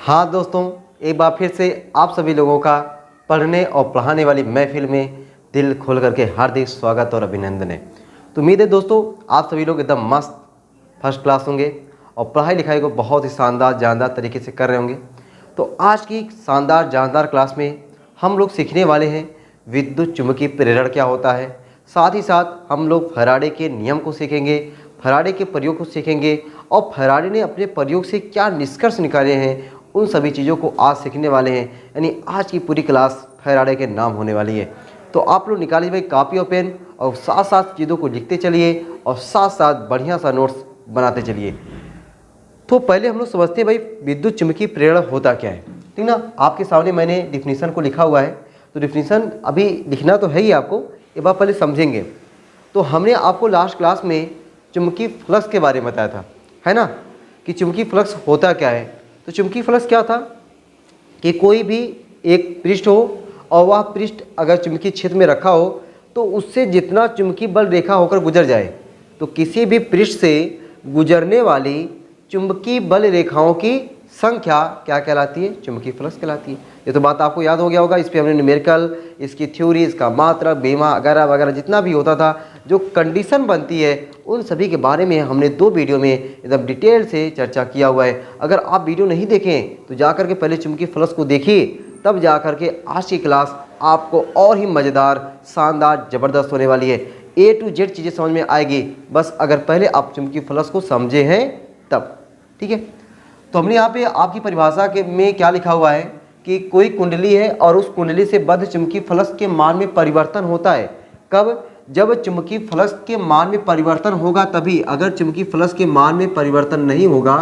हाँ दोस्तों, एक बार फिर से आप सभी लोगों का पढ़ने और पढ़ाने वाली महफिल में दिल खोल करके हार्दिक स्वागत और अभिनंदन है। तो उम्मीद है दोस्तों आप सभी लोग एकदम मस्त फर्स्ट क्लास होंगे और पढ़ाई लिखाई को बहुत ही शानदार जानदार तरीके से कर रहे होंगे। तो आज की शानदार जानदार क्लास में हम लोग सीखने वाले हैं विद्युत चुम्बकीय प्रेरण क्या होता है। साथ ही साथ हम लोग फैराडे के नियम को सीखेंगे, फैराडे के प्रयोग को सीखेंगे और फैराडे ने अपने प्रयोग से क्या निष्कर्ष निकाले हैं, उन सभी चीज़ों को आज सीखने वाले हैं। यानी आज की पूरी क्लास फैराडे के नाम होने वाली है। तो आप लोग निकालिए भाई कॉपी और पेन और साथ साथ चीज़ों को लिखते चलिए और साथ साथ बढ़िया सा नोट्स बनाते चलिए। तो पहले हम लोग समझते हैं भाई विद्युत चुम्बकीय प्रेरण होता क्या है, ठीक ना। आपके सामने मैंने डिफिनीसन को लिखा हुआ है, तो डिफिनीसन अभी लिखना तो है ही आपको, एक बार पहले समझेंगे। तो हमने आपको लास्ट क्लास में चुम्बकीय फ्लक्स के बारे में बताया था, है ना, कि चुम्बकीय फ्लक्स होता क्या है। तो चुम्बकीय फ्लक्स क्या था कि कोई भी एक पृष्ठ हो और वह पृष्ठ अगर चुम्बकीय क्षेत्र में रखा हो तो उससे जितना चुम्बकीय बल रेखा होकर गुजर जाए, तो किसी भी पृष्ठ से गुजरने वाली चुम्बकीय बल रेखाओं की संख्या क्या कहलाती है, चुम्बकीय फ्लक्स कहलाती है। ये तो बात आपको याद हो गया होगा। इस पर हमने न्यूमेरिकल, इसकी थ्योरी, इसका मात्रक, बेमा वगैरह वगैरह जितना भी होता था, जो कंडीशन बनती है, उन सभी के बारे में हमने 2 वीडियो में एकदम डिटेल से चर्चा किया हुआ है। अगर आप वीडियो नहीं देखें तो जाकर के पहले चुम्बकीय फ्लक्स को देखिए, तब जाकर के आज की क्लास आपको और ही मज़ेदार, शानदार, ज़बरदस्त होने वाली है। A to Z चीज़ें समझ में आएगी, बस अगर पहले आप चुम्बकीय फ्लक्स को समझे हैं तब, ठीक है। तो हमने यहाँ पे आपकी परिभाषा के में क्या लिखा हुआ है कि कोई कुंडली है और उस कुंडली से बद्ध चुम्बकीय फ्लक्स के मान में परिवर्तन होता है। कब? जब चुम्बकीय फ्लक्स के मान में परिवर्तन होगा तभी। अगर चुम्बकीय फ्लक्स के मान में परिवर्तन नहीं होगा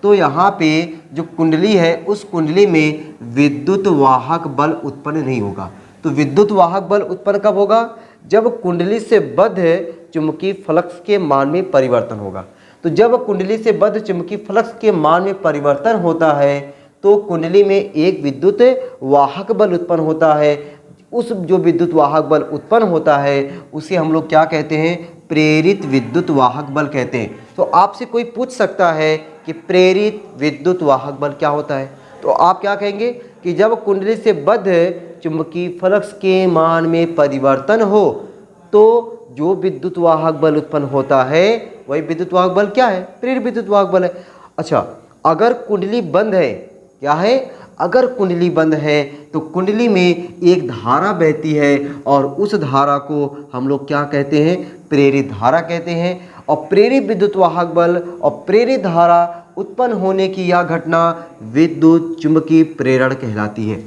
तो यहाँ पे जो कुंडली है उस कुंडली में विद्युत वाहक बल उत्पन्न नहीं होगा। तो विद्युत वाहक बल उत्पन्न कब होगा? जब कुंडली से बद्ध चुम्बकीय फ्लक्स के मान में परिवर्तन होगा। तो जब कुंडली से बद्ध चुम्बकीय फ्लक्स के मान में परिवर्तन होता है तो कुंडली में एक विद्युत वाहक बल उत्पन्न होता है। उस जो विद्युत वाहक बल उत्पन्न होता है उसे हम लोग क्या कहते हैं? प्रेरित विद्युत वाहक बल कहते हैं। तो आपसे कोई पूछ सकता है कि प्रेरित विद्युत वाहक बल क्या होता है, तो आप क्या कहेंगे कि जब कुंडली से बद्ध चुम्बकीय फ्लक्स के मान में परिवर्तन हो तो जो विद्युत वाहक बल उत्पन्न होता है वही विद्युत वाहक बल क्या है? प्रेरित विद्युत वाहक बल है। अच्छा, अगर कुंडली बंद है, क्या है? अगर कुंडली बंद है तो कुंडली में एक धारा बहती है और उस धारा को हम लोग क्या कहते हैं? प्रेरित धारा कहते हैं। और प्रेरित विद्युत वाहक बल और प्रेरित धारा उत्पन्न होने की यह घटना विद्युत चुम्बकीय प्रेरण कहलाती है,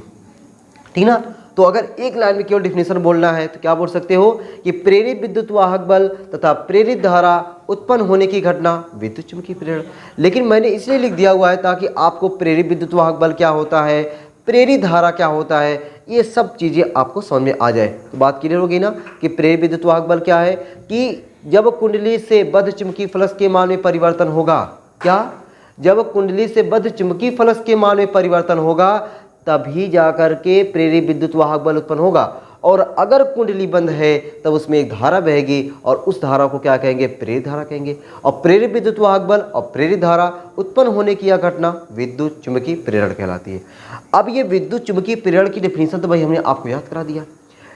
ठीक ना। तो अगर एक लाइन में केवल डिफिनेशन बोलना है तो क्या बोल सकते हो कि प्रेरित विद्युत वाहक बल तथा प्रेरित धारा उत्पन्न होने की घटना विद्युत चुम्बकीय प्रेरण। लेकिन मैंने इसलिए लिख दिया हुआ है ताकि आपको प्रेरित विद्युत वाहक बल क्या होता है, प्रेरित धारा क्या होता है, ये सब चीज़ें आपको समझ में आ जाए। तो बात क्लियर होगी ना कि प्रेरित विद्युत वाहक बल क्या है कि जब कुंडली से बद्ध चुम्बकीय फ्लक्स के मान में परिवर्तन होगा, क्या? जब कुंडली से बद्ध चुम्बकीय फ्लक्स के मान में परिवर्तन होगा तभी जाकर के प्रेरित विद्युत वाहक बल उत्पन्न होगा। और अगर कुंडली बंद है तब उसमें एक धारा बहेगी और उस धारा को क्या कहेंगे? प्रेरित धारा कहेंगे। और प्रेरित विद्युत वाहक बल और प्रेरित धारा उत्पन्न होने की यह घटना विद्युत चुम्बकीय प्रेरण कहलाती है। अब ये विद्युत चुम्बकीय प्रेरण की डिफिनीशन तो भाई हमने आपको याद करा दिया,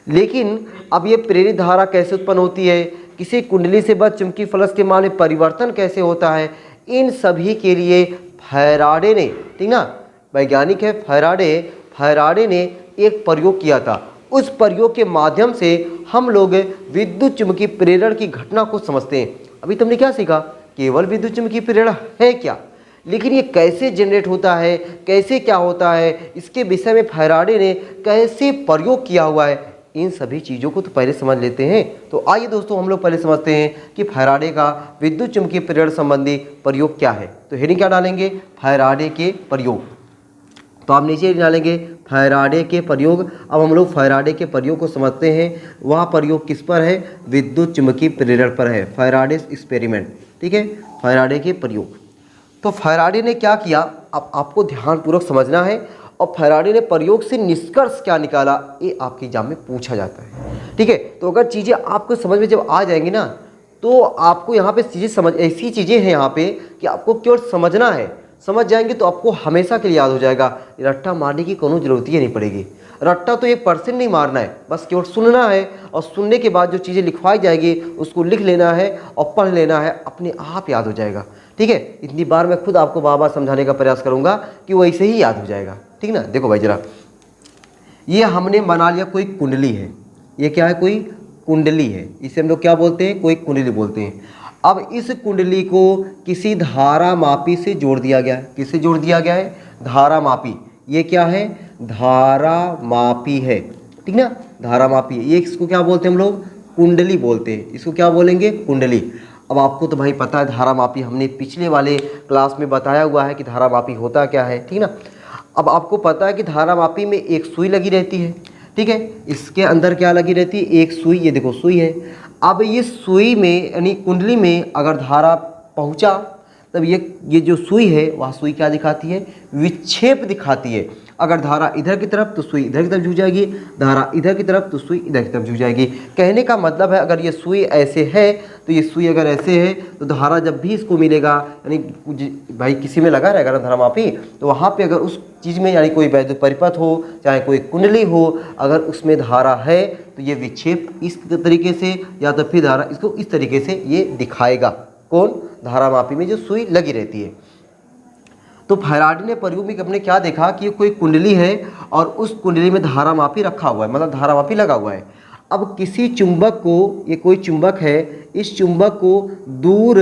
लेकिन अब ये प्रेरित धारा कैसे उत्पन्न होती है, किसी कुंडली से बद्ध चुम्बकीय फ्लक्स के मान में परिवर्तन कैसे होता है, इन सभी के लिए फैराडे ने, ठीक ना, वैज्ञानिक है फैराडे ने एक प्रयोग किया था। उस प्रयोग के माध्यम से हम लोग विद्युत चुम्बकीय प्रेरण की घटना को समझते हैं। अभी तुमने क्या सीखा? केवल विद्युत चुम्बकीय प्रेरण है क्या, लेकिन ये कैसे जनरेट होता है, कैसे क्या होता है, इसके विषय में फैराडे ने कैसे प्रयोग किया हुआ है, इन सभी चीज़ों को तो पहले समझ लेते हैं। तो आइए दोस्तों हम लोग पहले समझते हैं कि फैराडे का विद्युत चुम्बकीय प्रेरण संबंधी प्रयोग क्या है। तो हेडिंग क्या डालेंगे? फैराडे के प्रयोग। तो आप नीचे डालेंगे फैराडे के प्रयोग। अब हम लोग फैराडे के प्रयोग को समझते हैं। वह प्रयोग किस पर है? विद्युत चुम्बकीय प्रेरण पर है, फैराडेस एक्सपेरिमेंट, ठीक है, फैराडे के प्रयोग। तो फैराडे ने क्या किया, अब आपको ध्यानपूर्वक समझना है। और फैराडे ने प्रयोग से निष्कर्ष क्या निकाला, ये आपके एग्जाम में पूछा जाता है, ठीक है। तो अगर चीज़ें आपको समझ में जब आ जाएंगी ना तो आपको यहाँ पे चीज़ें समझ, ऐसी चीज़ें हैं यहाँ पे कि आपको केवल समझना है। समझ जाएंगे तो आपको हमेशा के लिए याद हो जाएगा। रट्टा मारने की कोनो जरूरत ही नहीं पड़ेगी। रट्टा तो 1% नहीं मारना है, बस केवल सुनना है और सुनने के बाद जो चीज़ें लिखवाई जाएगी उसको लिख लेना है और पढ़ लेना है, अपने आप याद हो जाएगा। ठीक है, इतनी बार मैं खुद आपको बार बार समझाने का प्रयास करूंगा कि वैसे ही याद हो जाएगा। ठीक ना। देखो भाई जरा, ये हमने बना लिया कोई कुंडली है। ये क्या है? कोई कुंडली है। इसे हम लोग क्या बोलते हैं? कोई कुंडली बोलते हैं। अब इस कुंडली को किसी धारा मापी से जोड़ दिया गया है। किससे जोड़ दिया गया है? धारा मापी। ये क्या है? धारा मापी है। ठीक ना, धारा मापी है। ये इसको क्या बोलते हैं हम लोग? कुंडली बोलते हैं। इसको क्या बोलेंगे? कुंडली। अब आपको तो भाई पता है धारा मापी, हमने पिछले वाले क्लास में बताया हुआ है कि धारा मापी होता क्या है। ठीक ना। अब आपको पता है कि धारा मापी में एक सुई लगी रहती है। ठीक है, इसके अंदर क्या लगी रहती है? एक सुई। ये देखो सुई है। अब ये सुई में यानी कुंडली में अगर धारा पहुंचा तब ये जो सुई है वह सुई क्या दिखाती है? विक्षेप दिखाती है। अगर धारा इधर की तरफ तो सुई इधर की तरफ झुक जाएगी, धारा इधर की तरफ तो सुई इधर की तरफ झुक जाएगी। कहने का मतलब है अगर ये सुई ऐसे है तो ये सुई अगर ऐसे है तो धारा जब भी इसको मिलेगा, यानी भाई किसी में लगा रहेगा ना धारा मापी, तो वहाँ पे अगर उस चीज़ में यानी कोई वैद्युत परिपथ हो चाहे कोई कुंडली हो, अगर उसमें धारा है तो ये विक्षेप इस तरीके से या तो फिर धारा इसको इस तरीके से ये दिखाएगा। कौन? धारा मापी में जो सुई लगी रहती है। तो फैराडे ने प्रयोग में अपने क्या देखा कि कोई कुंडली है और उस कुंडली में धारा मापी रखा हुआ है, मतलब धारा मापी लगा हुआ है। अब किसी चुंबक को, ये कोई चुंबक है, इस चुंबक को दूर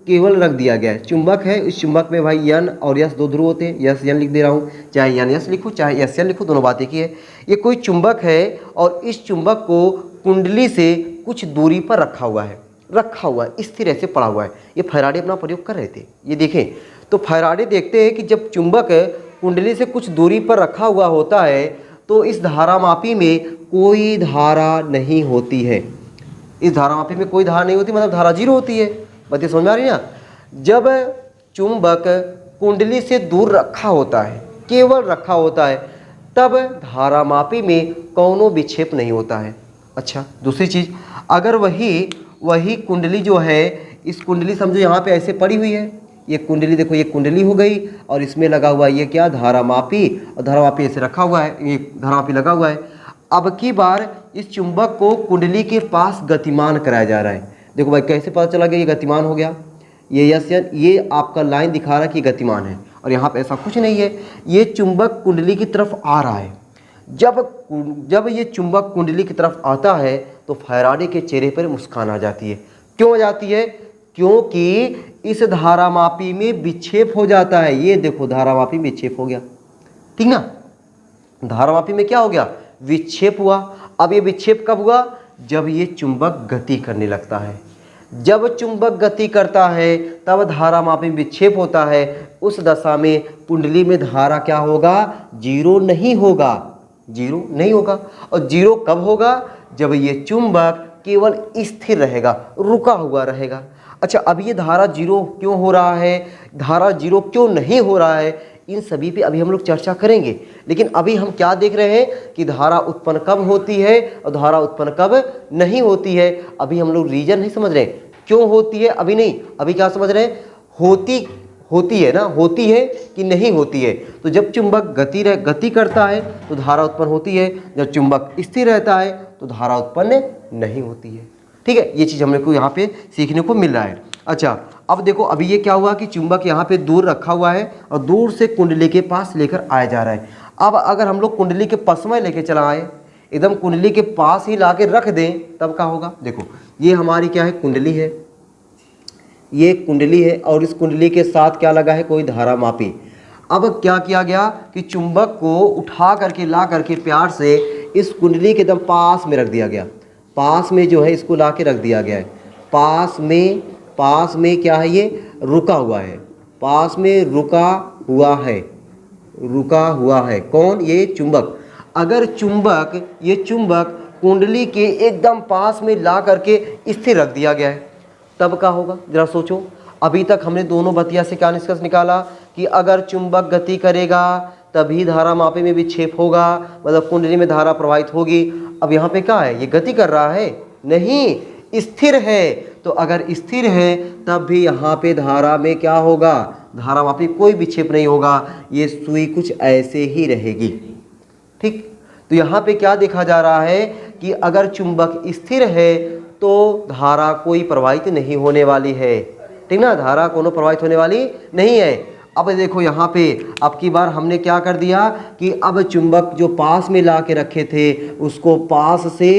केवल रख दिया गया है। चुंबक है, इस चुंबक में भाई यन और यस दो ध्रुव होते हैं। यस यन लिख दे रहा हूँ, चाहे यन यस लिखूँ चाहे यस यन लिखूँ, दोनों बात एक ही है। ये कोई चुंबक है और इस चुंबक को कुंडली से कुछ दूरी पर रखा हुआ है, स्थिर ऐसे पड़ा हुआ है। ये फैराडे अपना प्रयोग कर रहे थे। ये देखें तो फैराडे देखते हैं कि जब चुंबक कुंडली से कुछ दूरी पर रखा हुआ होता है तो इस धारा मापी में कोई धारा नहीं होती है। इस धारा मापी में कोई धारा नहीं होती, मतलब धारा जीरो होती है। बात समझ में आ रही है ना। जब चुंबक कुंडली से दूर रखा होता है, केवल रखा होता है, तब धारा मापी में कौनो विक्षेप नहीं होता है। अच्छा, दूसरी चीज़, अगर वही कुंडली जो है, इस कुंडली समझो यहाँ पे ऐसे पड़ी हुई है, ये कुंडली देखो, ये कुंडली हो गई और इसमें लगा हुआ है ये क्या? धारा मापी। और धारा मापी ऐसे रखा हुआ है, ये धारा मापी लगा हुआ है। अब की बार इस चुंबक को कुंडली के पास गतिमान कराया जा रहा है। देखो भाई कैसे पता चला गया ये गतिमान हो गया? ये यस यन, ये आपका लाइन दिखा रहा है कि गतिमान है, और यहाँ पे ऐसा कुछ नहीं है। ये चुंबक कुंडली की तरफ आ रहा है। जब ये चुंबक कुंडली की तरफ आता है तो फैराडे के चेहरे पर मुस्कान आ जाती है। क्यों आ जाती है? क्योंकि इस धारा मापी में विक्षेप हो जाता है। ये देखो धारा मापी में विक्षेप हो गया। ठीक ना, धारा मापी में क्या हो गया? विक्षेप हुआ। अब ये विक्षेप कब हुआ? जब ये चुंबक गति करने लगता है। जब चुंबक गति करता है तब धारा मापी में विक्षेप होता है। उस दशा में कुंडली में धारा क्या होगा? जीरो नहीं होगा। जीरो नहीं होगा। और जीरो कब होगा? जब ये चुंबक केवल स्थिर रहेगा, रुका हुआ रहेगा। अच्छा, अब ये धारा जीरो क्यों हो रहा है, धारा जीरो क्यों नहीं हो रहा है, इन सभी पे अभी हम लोग चर्चा करेंगे। लेकिन अभी हम क्या देख रहे हैं कि धारा उत्पन्न कब होती है और धारा उत्पन्न कब नहीं होती है। अभी हम लोग रीजन नहीं समझ रहे, क्यों होती है अभी नहीं, अभी क्या समझ रहे हैं? होती है ना, होती है कि नहीं होती है। तो जब चुंबक गति करता है तो धारा उत्पन्न होती है, जब चुंबक स्थिर रहता है तो धारा उत्पन्न नहीं होती है। ठीक है, ये चीज़ हमने को यहाँ पे सीखने को मिल रहा है। अच्छा, अब देखो अभी ये क्या हुआ कि चुंबक यहाँ पे दूर रखा हुआ है और दूर से कुंडली के पास लेकर आया जा रहा है। अब अगर हम लोग कुंडली के पास में लेके चला आए, एकदम कुंडली के पास ही ला के रख दें, तब क्या होगा? देखो ये हमारी क्या है? कुंडली है। ये कुंडली है और इस कुंडली के साथ क्या लगा है? कोई धारा मापी। अब क्या किया गया कि चुंबक को उठा करके ला करके प्यार से इस कुंडली के एकदम पास में रख दिया गया। पास में जो है इसको ला के रख दिया गया है। पास में क्या है? ये रुका हुआ है। पास में रुका हुआ है। कौन? ये चुंबक। अगर ये चुंबक कुंडली के एकदम पास में ला करके स्थिर रख दिया गया है, तब क्या होगा? जरा सोचो। अभी तक हमने दोनों बतिया से क्या निष्कर्ष निकाला कि अगर चुंबक गति करेगा तभी धारा मापी में विक्षेप होगा, मतलब कुंडली में धारा प्रवाहित होगी। अब यहाँ पे क्या है? ये गति कर रहा है? नहीं, स्थिर है। तो अगर स्थिर है तब भी यहाँ पे धारा में क्या होगा, धारा मापी कोई विक्षेप नहीं होगा, ये सुई कुछ ऐसे ही रहेगी। ठीक, तो यहाँ पे क्या देखा जा रहा है कि अगर चुंबक स्थिर है तो धारा कोई प्रवाहित नहीं होने वाली है। ठीक ना, धारा कोनो प्रवाहित होने वाली नहीं है। अब देखो यहाँ पे अब की बार हमने क्या कर दिया कि अब चुंबक जो पास में ला के रखे थे उसको पास से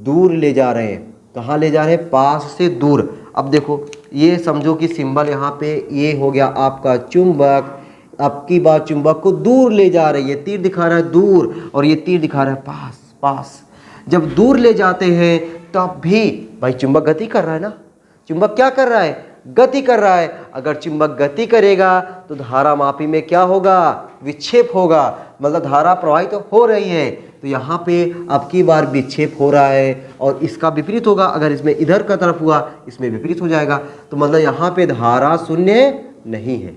दूर ले जा रहे हैं। कहाँ ले जा रहे हैं, पास से दूर। अब देखो ये समझो कि सिंबल यहाँ पे ये हो गया आपका चुंबक। अब की बार चुंबक को दूर ले जा रही है, तीर दिखा रहा है दूर और ये तीर दिखा रहा है पास। पास जब दूर ले जाते हैं तब भी भाई चुंबक गति कर रहा है ना, चुंबक क्या कर रहा है, गति कर रहा है। अगर चुंबक गति करेगा तो धारा मापी में क्या होगा, विक्षेप होगा, मतलब धारा प्रवाहित हो रही है। तो यहाँ पे अब की बार विक्षेप हो रहा है और इसका विपरीत होगा। अगर इसमें इधर का तरफ हुआ इसमें विपरीत हो जाएगा। तो मतलब यहाँ पे धारा शून्य नहीं है,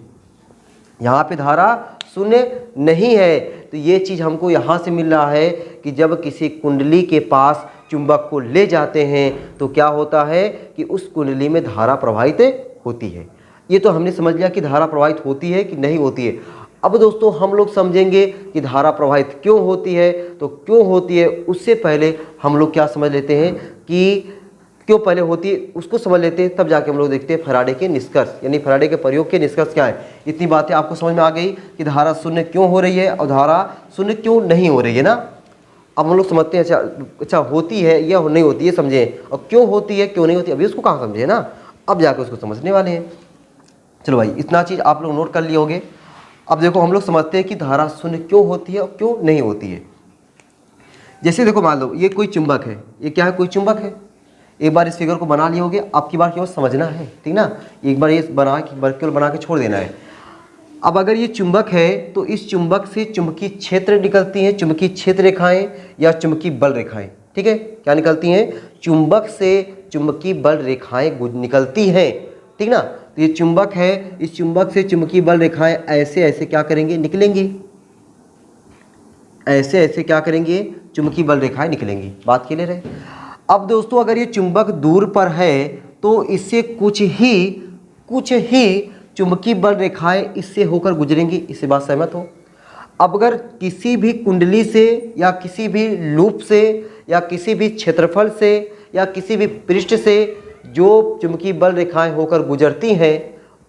यहाँ पे धारा शून्य नहीं है। तो ये चीज़ हमको यहाँ से मिल रहा है कि जब किसी कुंडली के पास चुंबक को ले जाते हैं तो क्या होता है कि उस कुंडली में धारा प्रवाहित होती है। ये तो हमने समझ लिया कि धारा प्रवाहित होती है कि नहीं होती है। अब दोस्तों हम लोग समझेंगे कि धारा प्रवाहित क्यों होती है। तो क्यों होती है उससे पहले हम लोग क्या समझ लेते हैं कि क्यों पहले होती है उसको समझ लेते हैं, तब जाके हम लोग देखते हैं फैराडे के निष्कर्ष, यानी फैराडे के प्रयोग के निष्कर्ष क्या है। इतनी बातें आपको समझ में आ गई कि धारा शून्य क्यों हो रही है और धारा शून्य क्यों नहीं हो रही है ना। अब हम लोग समझते हैं अच्छा होती है या नहीं होती है समझें, और क्यों होती है क्यों नहीं होती अभी उसको कहाँ समझे ना, अब जाकर उसको समझने वाले हैं। चलो भाई इतना चीज़ आप लोग नोट कर लिए होंगे। अब देखो हम लोग समझते हैं कि धारा शून्य क्यों होती है और क्यों नहीं होती है। जैसे देखो मान लो ये कोई चुंबक है, ये क्या है, कोई चुंबक है। एक बार इस फिगर को बना लिए होगे, आपकी बार केवल समझना है, ठीक ना। एक बार ये केवल बना के छोड़ देना है। अब अगर ये चुंबक है तो इस चुंबक से चुंबकीय क्षेत्र निकलती हैं, चुंबकीय क्षेत्र रेखाएं या चुंबकीय बल रेखाएं। ठीक है, क्या निकलती हैं, चुंबक से चुंबकीय बल रेखाएं निकलती हैं। ठीक ना, तो ये चुंबक है, इस चुंबक से चुंबकीय बल रेखाएं ऐसे ऐसे क्या करेंगे, निकलेंगी। ऐसे ऐसे क्या करेंगे, चुंबकीय बल रेखाएं निकलेंगी। बात क्लियर है। अब दोस्तों अगर ये चुंबक दूर पर है तो इससे कुछ ही चुंबकीय बल रेखाएं इससे होकर गुजरेंगी। इससे बात सहमत हो। अब अगर किसी भी कुंडली से या किसी भी लूप से या किसी भी क्षेत्रफल से या किसी भी पृष्ठ से जो चुंबकीय बल रेखाएं होकर गुजरती हैं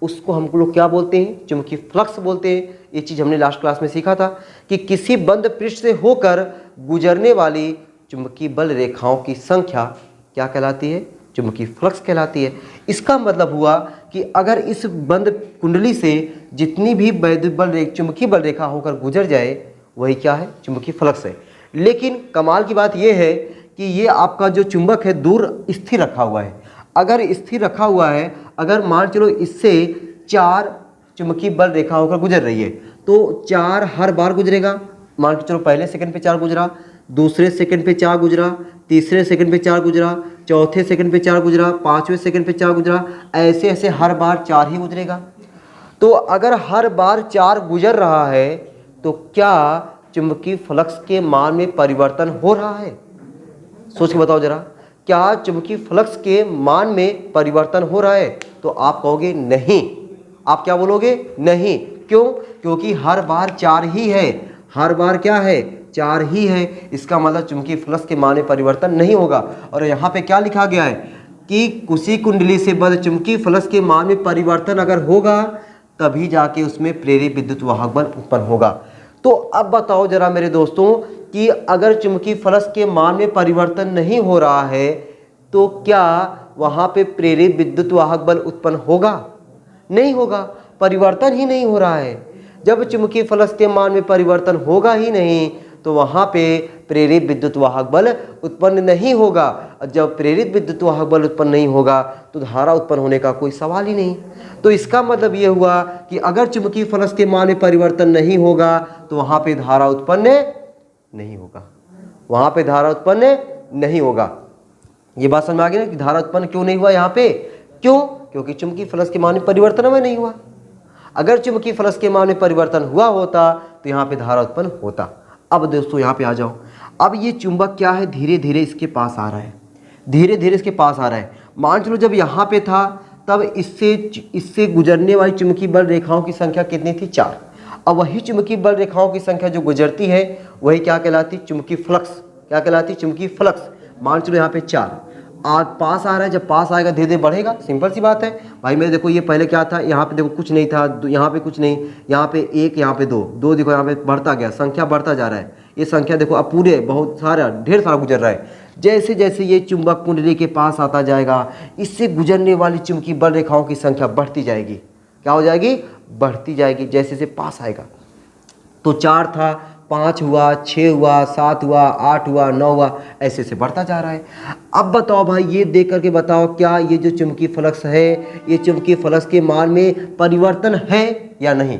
उसको हम लोग क्या बोलते हैं, चुंबकीय फ्लक्स बोलते हैं। ये चीज़ हमने लास्ट क्लास में सीखा था कि किसी बंद पृष्ठ से होकर गुजरने वाली चुंबकीय बल रेखाओं की संख्या क्या कहलाती है, चुंबकीय फ्लक्स कहलाती है। इसका मतलब हुआ कि अगर इस बंद कुंडली से जितनी भी चुंबकीय बल रेखा होकर गुजर जाए वही क्या है, चुंबकीय फ्लक्स है। लेकिन कमाल की बात यह है कि ये आपका जो चुंबक है दूर स्थिर रखा हुआ है। अगर स्थिर रखा हुआ है, अगर मान चलो इससे 4 चुंबकीय बल रेखा होकर गुजर रही है तो 4 हर बार गुजरेगा। मान के चलो पहले सेकंड पे 4 गुजरा, दूसरे सेकंड पे 4 गुजरा, तीसरे सेकंड पे 4 गुजरा, चौथे सेकंड पे 4 गुजरा, पांचवें सेकंड पे 4 गुजरा, ऐसे ऐसे हर बार 4 ही गुजरेगा। तो अगर हर बार 4 गुजर रहा है तो क्या चुंबकीय फ्लक्स के मान में परिवर्तन हो रहा है, सोच के बताओ जरा। क्या चुंबकीय फ्लक्स के मान में परिवर्तन हो रहा है? तो आप कहोगे नहीं। आप क्या बोलोगे, नहीं। क्यों? क्योंकि हर बार 4 ही है, हर बार क्या है, 4 ही है। इसका मतलब चुंबकीय फ्लक्स के मान में परिवर्तन नहीं होगा। और यहाँ पे क्या लिखा गया है कि किसी कुंडली से बद्ध चुंबकीय फ्लक्स के मान में परिवर्तन अगर होगा तभी जाके उसमें प्रेरित विद्युत वाहक बल उत्पन्न होगा। तो अब बताओ जरा मेरे दोस्तों कि अगर चुंबकीय फ्लक्स के मान में परिवर्तन नहीं हो रहा है तो क्या वहाँ पे प्रेरित विद्युत वाहक बल उत्पन्न होगा? नहीं होगा, परिवर्तन ही नहीं हो रहा है। जब चुंबकीय फ्लक्स के मान में परिवर्तन होगा ही नहीं तो वहाँ पे प्रेरित विद्युत वाहक बल उत्पन्न नहीं होगा। जब प्रेरित विद्युत वाहक बल उत्पन्न नहीं होगा तो धारा उत्पन्न होने का कोई सवाल ही नहीं। तो इसका मतलब ये हुआ कि अगर चुंबकीय फ्लक्स के मान में परिवर्तन नहीं होगा तो वहाँ पे धारा उत्पन्न नहीं होगा, वहाँ पे धारा उत्पन्न नहीं होगा। ये बात समझ में आ गई ना कि धारा उत्पन्न क्यों नहीं हुआ यहाँ पे? क्यों? क्योंकि चुंबकीय फ्लक्स के मान में परिवर्तन में नहीं हुआ। अगर चुंबकीय फ्लक्स के मान में परिवर्तन हुआ होता तो यहाँ पे धारा उत्पन्न होता। अब दोस्तों यहाँ पे आ जाओ। अब ये चुंबक क्या है, धीरे धीरे इसके पास आ रहा है, धीरे धीरे इसके पास आ रहा है। मान चलो जब यहाँ पे था तब इससे गुजरने वाली चुंबकीय बल रेखाओं की संख्या कितनी थी? 4। अब वही चुंबकीय बल रेखाओं की संख्या जो गुजरती है वही क्या कहलाती? चुंबकीय फ्लक्स। क्या कहलाती? चुंबकीय फ्लक्स। मान चलो यहाँ पे 4 आज पास आ रहा है, जब पास आएगा धीरे धीरे बढ़ेगा, सिंपल सी बात है भाई। मेरे देखो ये पहले क्या था, यहाँ पे देखो कुछ नहीं था, यहाँ पे कुछ नहीं, यहाँ पे 1, यहाँ पे 2 देखो यहाँ पे बढ़ता गया, संख्या बढ़ता जा रहा है। ये संख्या देखो अब पूरे बहुत सारा ढेर सारा गुजर रहा है। जैसे जैसे ये चुंबक कुंडली के पास आता जाएगा, इससे गुजरने वाली चुंबकीय बल रेखाओं की संख्या बढ़ती जाएगी। क्या हो जाएगी? बढ़ती जाएगी जैसे जैसे पास आएगा। तो 4 था, 5 हुआ, 6 हुआ, 7 हुआ, 8 हुआ, 9 हुआ, ऐसे से बढ़ता जा रहा है। अब बताओ भाई, ये देख करके बताओ, क्या ये जो चुंबकीय फ्लक्स है, ये चुंबकीय फ्लक्स के मान में परिवर्तन है या नहीं?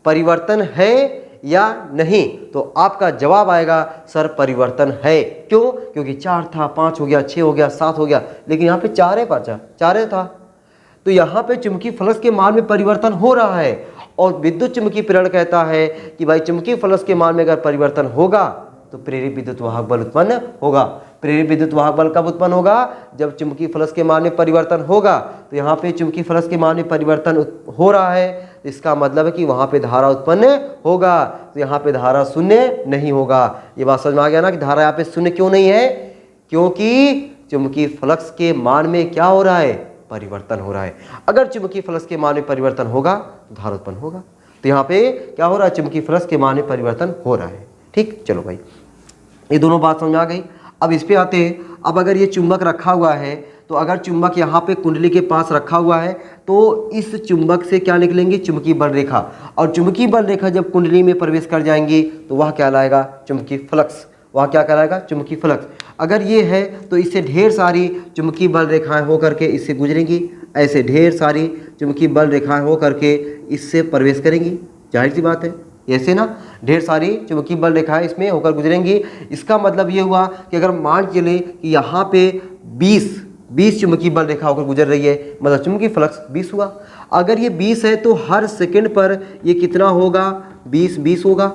परिवर्तन है या नहीं? तो आपका जवाब आएगा सर परिवर्तन है। क्यों? क्योंकि 4 था, 5 हो गया, 6 हो गया, 7 हो गया, लेकिन यहाँ पे 4 है, 4 था। तो यहाँ पे चुंबकीय फ्लक्स के मान में परिवर्तन हो रहा है। और विद्युत चुंबकीय प्रेरण कहता है कि भाई चुंबकीय फ्लक्स के मान में अगर परिवर्तन होगा तो प्रेरित विद्युत वाहक बल उत्पन्न होगा। प्रेरित विद्युत वाहक बल कब उत्पन्न होगा? जब चुंबकीय फ्लक्स के मान में परिवर्तन होगा। तो यहाँ पे चुंबकीय फ्लक्स के मान में परिवर्तन हो रहा है, इसका मतलब है कि वहाँ पे धारा उत्पन्न होगा। तो यहाँ पे धारा शून्य नहीं होगा। ये बात समझ में आ गया ना कि धारा यहाँ पे शून्य क्यों नहीं है? क्योंकि चुंबकीय फ्लक्स के मान में क्या हो रहा है? परिवर्तन हो रहा है। अगर चुंबकीय फ्लक्स के मान में परिवर्तन होगा तो धारा उत्पन्न होगा। तो यहाँ पे क्या हो रहा है? चुंबकीय फ्लक्स के मान में परिवर्तन हो रहा है। ठीक, चलो भाई, ये दोनों बात समझ में आ गई। अब इस पे आते हैं। अब अगर ये चुंबक रखा हुआ है, तो अगर चुंबक यहाँ पे कुंडली के पास रखा हुआ है तो इस चुंबक से क्या निकलेंगे? चुंबकीय बल रेखा। और चुंबकीय बल रेखा जब कुंडली में प्रवेश कर जाएंगी तो वह क्या लाएगा? चुंबकीय फ्लक्स। वह क्या कहलाएगा? चुंबकीय फ्लक्स। अगर ये है तो इससे ढेर सारी चुंबकीय बल रेखाएं हो करके इससे गुजरेंगी, ऐसे ढेर सारी चुंबकीय बल रेखाएं हो करके इससे प्रवेश करेंगी। जाहिर सी बात है, ऐसे ना ढेर सारी चुंबकीय बल रेखाएं इसमें होकर गुजरेंगी। इसका मतलब ये हुआ कि अगर मान चले कि यहाँ पे 20 चुंबकीय बल रेखा होकर गुजर रही है, मतलब चुंबकीय फ्लक्स 20 हुआ। अगर ये 20 है तो हर सेकंड पर ये कितना होगा? 20 होगा।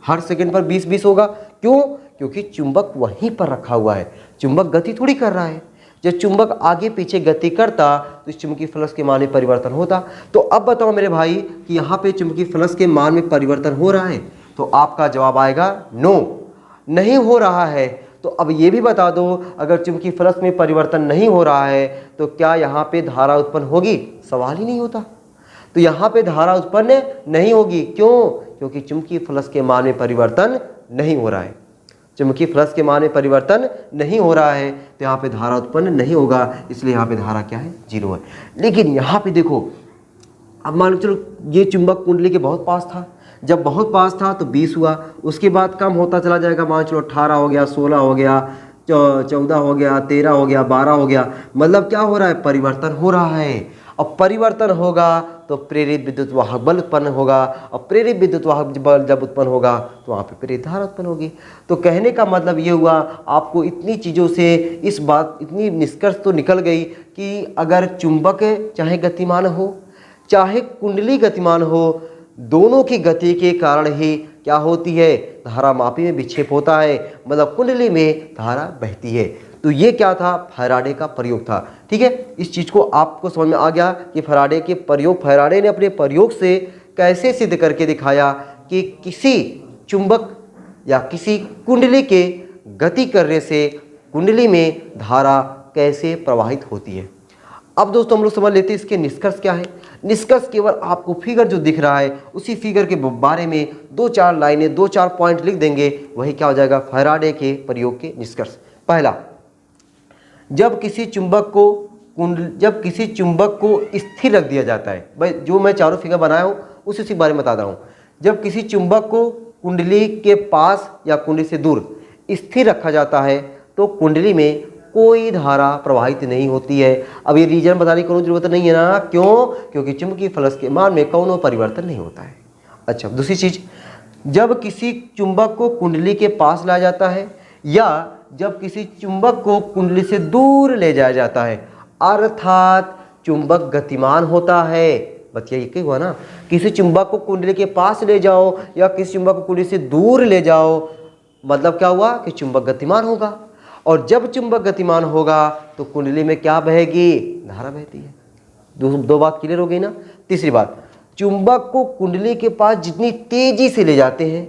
हर सेकंड पर 20 होगा। क्यों? क्योंकि चुंबक वहीं पर रखा हुआ है, चुंबक गति थोड़ी कर रहा है। जब चुंबक आगे पीछे गति करता तो इस चुंबकीय फ्लक्स के मान में परिवर्तन होता। तो अब बताओ मेरे भाई कि यहाँ पे चुंबकीय फ्लक्स के मान में परिवर्तन हो रहा है? तो आपका जवाब आएगा नो, नहीं हो रहा है। तो अब ये भी बता दो, अगर चुंबकीय फ्लक्स में परिवर्तन नहीं हो रहा है तो क्या यहाँ पे धारा उत्पन्न होगी? सवाल ही नहीं होता। तो यहाँ पे धारा उत्पन्न नहीं होगी। क्यों? क्योंकि चुंबकीय फ्लक्स के मान में परिवर्तन नहीं हो रहा है। चुंबकीय फ्लक्स के मान में परिवर्तन नहीं हो रहा है तो यहाँ पे धारा उत्पन्न नहीं होगा, इसलिए यहाँ पे धारा क्या है? 0 है। लेकिन यहाँ पे देखो, अब मान लो चलो ये चुंबक कुंडली के बहुत पास था, जब बहुत पास था तो 20 हुआ, उसके बाद कम होता चला जाएगा। मान चलो 18 हो गया, 16 हो गया, 14 हो गया, 13 हो गया, 12 हो गया। मतलब क्या हो रहा है? परिवर्तन हो रहा है। अब परिवर्तन होगा तो प्रेरित विद्युत वाहक बल उत्पन्न होगा, और प्रेरित विद्युत वाहक बल जब उत्पन्न होगा तो वहाँ पे प्रेरित धारा उत्पन्न होगी। तो कहने का मतलब ये हुआ, आपको इतनी चीज़ों से इस बात इतनी निष्कर्ष तो निकल गई कि अगर चुंबक चाहे गतिमान हो चाहे कुंडली गतिमान हो, दोनों की गति के कारण ही क्या होती है? धारा मापी में विक्षेप होता है, मतलब कुंडली में धारा बहती है। तो ये क्या था? फैराडे का प्रयोग था। ठीक है, इस चीज़ को आपको समझ में आ गया कि फैराडे ने अपने प्रयोग से कैसे सिद्ध करके दिखाया कि किसी चुंबक या किसी कुंडली के गति करने से कुंडली में धारा कैसे प्रवाहित होती है। अब दोस्तों हम लोग समझ लेते हैं इसके निष्कर्ष क्या है। निष्कर्ष केवल आपको फिगर जो दिख रहा है उसी फिगर के बारे में 2-4 लाइनें 2-4 पॉइंट लिख देंगे, वही क्या हो जाएगा? फैराडे के प्रयोग के निष्कर्ष। पहला, जब किसी चुंबक को स्थिर रख दिया जाता है, भाई जो मैं चारों फिगर बनाया हूँ उसी के बारे में बता रहा हूँ। जब किसी चुंबक को कुंडली के पास या कुंडली से दूर स्थिर रखा जाता है तो कुंडली में कोई धारा प्रवाहित नहीं होती है। अब ये रीजन बताने की कोई जरूरत नहीं है ना। क्यों? क्योंकि चुंबकीय फ्लक्स के मान में कौनो परिवर्तन नहीं होता है। अच्छा, दूसरी चीज, जब किसी चुंबक को कुंडली के पास लाया जाता है या जब किसी चुंबक को कुंडली से दूर ले जाया जाता है, अर्थात चुंबक गतिमान होता है। बच्चा ये हुआ ना, किसी चुंबक को कुंडली के पास ले जाओ या किसी चुंबक को कुंडली से दूर ले जाओ, मतलब क्या हुआ कि चुंबक गतिमान होगा। और जब चुंबक गतिमान होगा तो कुंडली में क्या बहेगी, धारा बहती है। दो बात क्लियर हो गई ना। तीसरी बात, चुंबक को कुंडली के पास जितनी तेजी से ले जाते हैं,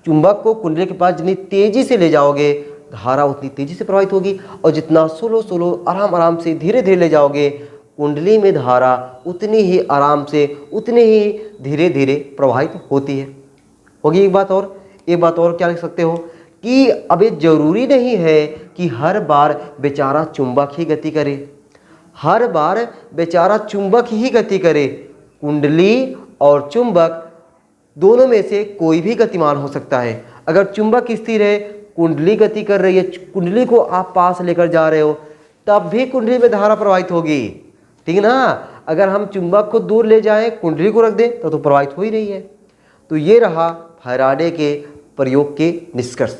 चुंबक को कुंडली के पास जितनी तेजी से ले जाओगे धारा उतनी तेजी से प्रवाहित होगी, और जितना स्लो आराम आराम से धीरे धीरे ले जाओगे कुंडली में धारा उतनी ही आराम से उतनी ही धीरे धीरे प्रवाहित होती है। होगी एक बात और क्या लिख सकते हो कि अब ये जरूरी नहीं है कि हर बार बेचारा चुंबक ही गति करे, हर बार बेचारा चुंबक ही गति करे। कुंडली और चुंबक दोनों में से कोई भी गतिमान हो सकता है। अगर चुंबक स्थिर है, कुंडली गति कर रही है, कुंडली को आप पास लेकर जा रहे हो, तब भी कुंडली में धारा प्रवाहित होगी, ठीक है ना। अगर हम चुंबक को दूर ले जाएं, कुंडली को रख दें तो प्रवाहित हो ही रही है। तो ये रहा फैराडे के प्रयोग के निष्कर्ष।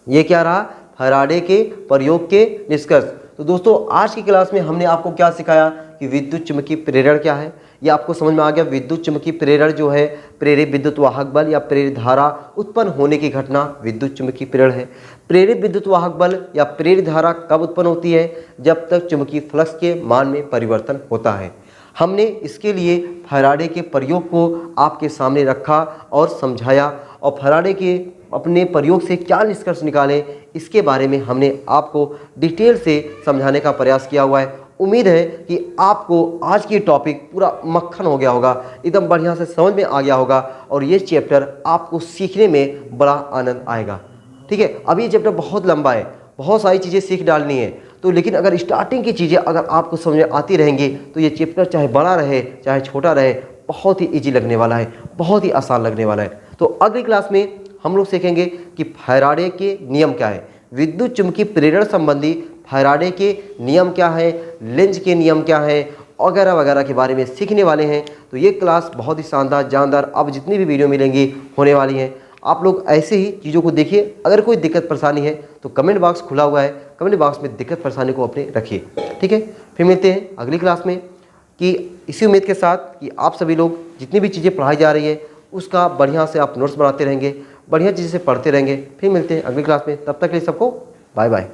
ये क्या रहा, फैराडे के प्रयोग के निष्कर्ष। तो दोस्तों आज की क्लास में हमने आपको क्या सिखाया कि विद्युत चुम्बकीय प्रेरण क्या है। ये आपको समझ में आ गया। विद्युत चुम्बकीय प्रेरण जो है प्रेरित विद्युत वाहक बल या प्रेरित धारा उत्पन्न होने की घटना विद्युत चुम्बकीय प्रेरण है। प्रेरित विद्युत वाहक बल या प्रेरित धारा कब उत्पन्न होती है, जब तक चुम्बकीय फ्लक्स के मान में परिवर्तन होता है। हमने इसके लिए फैराडे के प्रयोग को आपके सामने रखा और समझाया, और फैराडे के अपने प्रयोग से क्या निष्कर्ष निकाले इसके बारे में हमने आपको डिटेल से समझाने का प्रयास किया हुआ है। उम्मीद है कि आपको आज की टॉपिक पूरा मक्खन हो गया होगा, एकदम बढ़िया से समझ में आ गया होगा, और ये चैप्टर आपको सीखने में बड़ा आनंद आएगा। ठीक है, अभी ये चैप्टर बहुत लंबा है, बहुत सारी चीज़ें सीख डालनी है, तो लेकिन अगर स्टार्टिंग की चीज़ें अगर आपको समझ में आती रहेंगी तो ये चैप्टर चाहे बड़ा रहे चाहे छोटा रहे बहुत ही ईजी लगने वाला है, बहुत ही आसान लगने वाला है। तो अगली क्लास में हम लोग सीखेंगे कि फैराडे के नियम क्या है, विद्युत चुम्बकीय प्रेरण संबंधी फैराडे के नियम क्या है, लेंज के नियम क्या है, वगैरह वगैरह के बारे में सीखने वाले हैं। तो ये क्लास बहुत ही शानदार जानदार अब जितनी भी वीडियो मिलेंगी होने वाली हैं। आप लोग ऐसे ही चीज़ों को देखिए। अगर कोई दिक्कत परेशानी है तो कमेंट बॉक्स खुला हुआ है, कमेंट बॉक्स में दिक्कत परेशानी को अपने रखिए। ठीक है, फिर मिलते हैं अगली क्लास में, कि इसी उम्मीद के साथ कि आप सभी लोग जितनी भी चीज़ें पढ़ाई जा रही है उसका बढ़िया से आप नोट्स बनाते रहेंगे, बढ़िया चीज़ें से पढ़ते रहेंगे। फिर मिलते हैं अगली क्लास में, तब तक के लिए सबको बाय बाय।